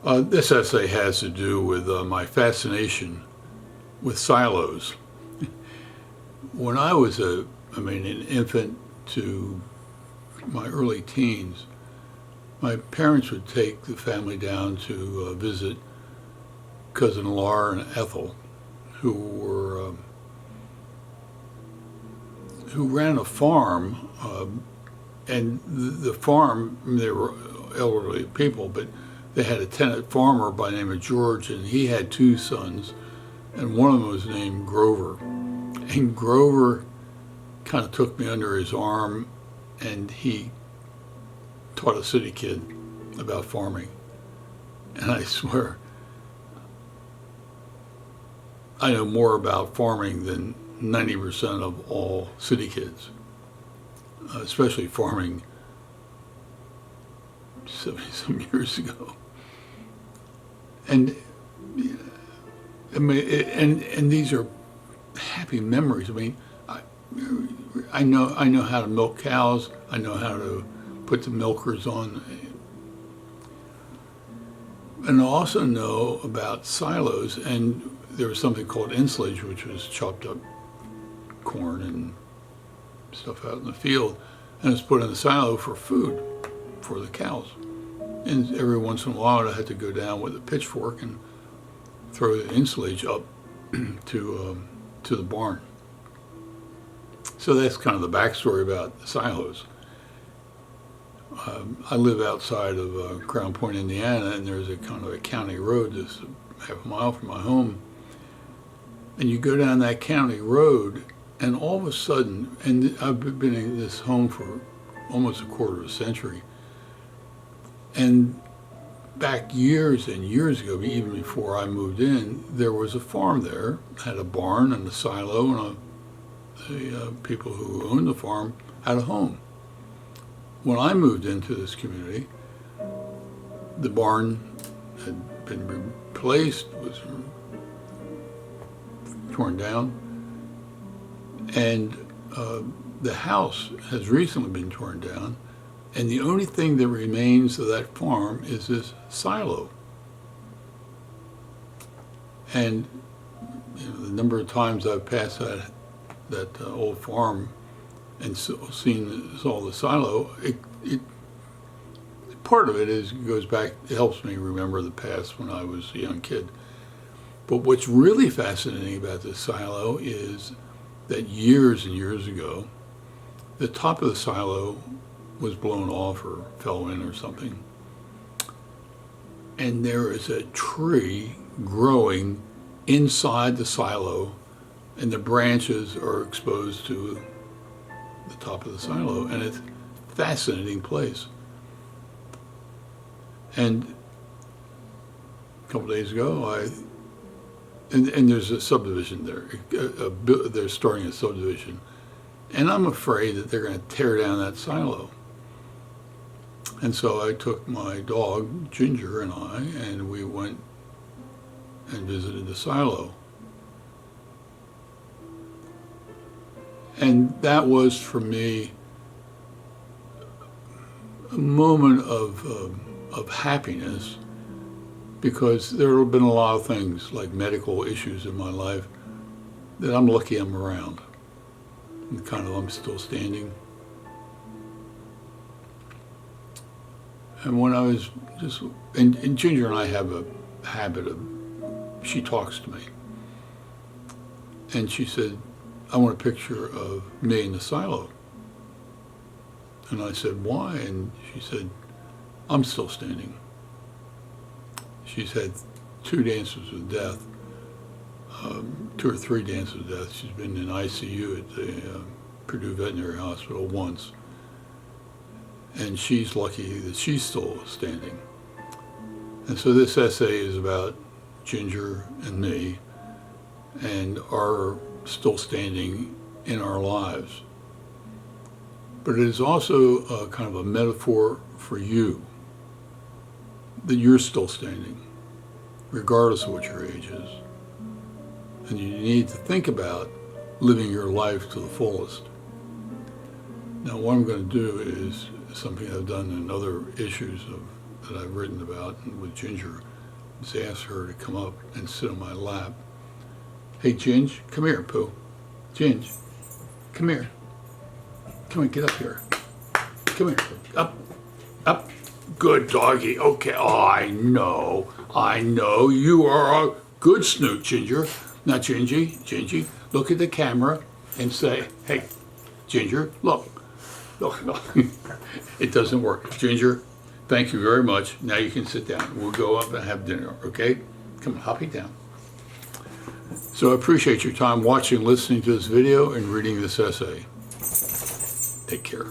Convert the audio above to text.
This essay has to do with my fascination with silos. When I was an infant to my early teens, my parents would take the family down to visit cousin Laura and Ethel, who were who ran a farm, and the farm, they were elderly people, but they had a tenant farmer by the name of George, and he had two sons, and one of them was named Grover. And Grover kind of took me under his arm, and he taught a city kid about farming. And I swear, I know more about farming than 90% of all city kids, especially farming 70 some years ago. And and these are happy memories. I know how to milk cows. I know how to put the milkers on, and I also know about silos. And there was something called ensilage, which was chopped up corn and stuff out in the field, and it's put in the silo for food for the cows. And every once in a while, I had to go down with a pitchfork and throw the ensilage up to the barn. So that's kind of the backstory about silos. I live outside of Crown Point, Indiana, and there's a kind of a county road that's half a mile from my home. And you go down that county road, and all of a sudden, and I've been in this home for almost a quarter of a century, and back years and years ago, even before I moved in, there was a farm there, had a barn and a silo, and the people who owned the farm had a home. When I moved into this community, the barn had been replaced, was torn down, and the house has recently been torn down, and the only thing that remains of that farm is this silo. And the number of times I've passed that old farm and saw the silo, it part of it goes back. It helps me remember the past when I was a young kid. But what's really fascinating about this silo is that years and years ago, the top of the silo was blown off or fell in or something. And there is a tree growing inside the silo, and the branches are exposed to the top of the silo, and it's a fascinating place. And a couple days ago, and there's a subdivision there. They're starting a subdivision, and I'm afraid that they're going to tear down that silo. And so I took my dog, Ginger, and we went and visited the silo. And that was, for me, a moment of happiness, because there have been a lot of things, like medical issues in my life, that I'm lucky I'm around. And I'm still standing. And when I was and Ginger and I have a habit of, she talks to me. And she said, I want a picture of me in the silo. And I said, why? And she said, I'm still standing. She's had 2 dances with death, 2 or 3 dances with death. She's been in ICU at the Purdue Veterinary Hospital once. And she's lucky that she's still standing. And so this essay is about Ginger and me and our still standing in our lives. But it is also a kind of a metaphor for you, that you're still standing, regardless of what your age is. And you need to think about living your life to the fullest. Now, what I'm going to do is something I've done in other issues of that I've written about with Ginger is ask her to come up and sit on my lap. Hey, Ginge, come here, Pooh. Ginge, come here. Come on, get up here. Come here. Up, up. Good doggy. Okay. Oh, I know. You are a good snoot, Ginger. Now, Gingy, look at the camera and say, hey, Ginger, look. Look. It doesn't work. Ginger, thank you very much. Now you can sit down. We'll go up and have dinner, okay? Come on, hoppy down. So I appreciate your time watching, listening to this video, and reading this essay. Take care.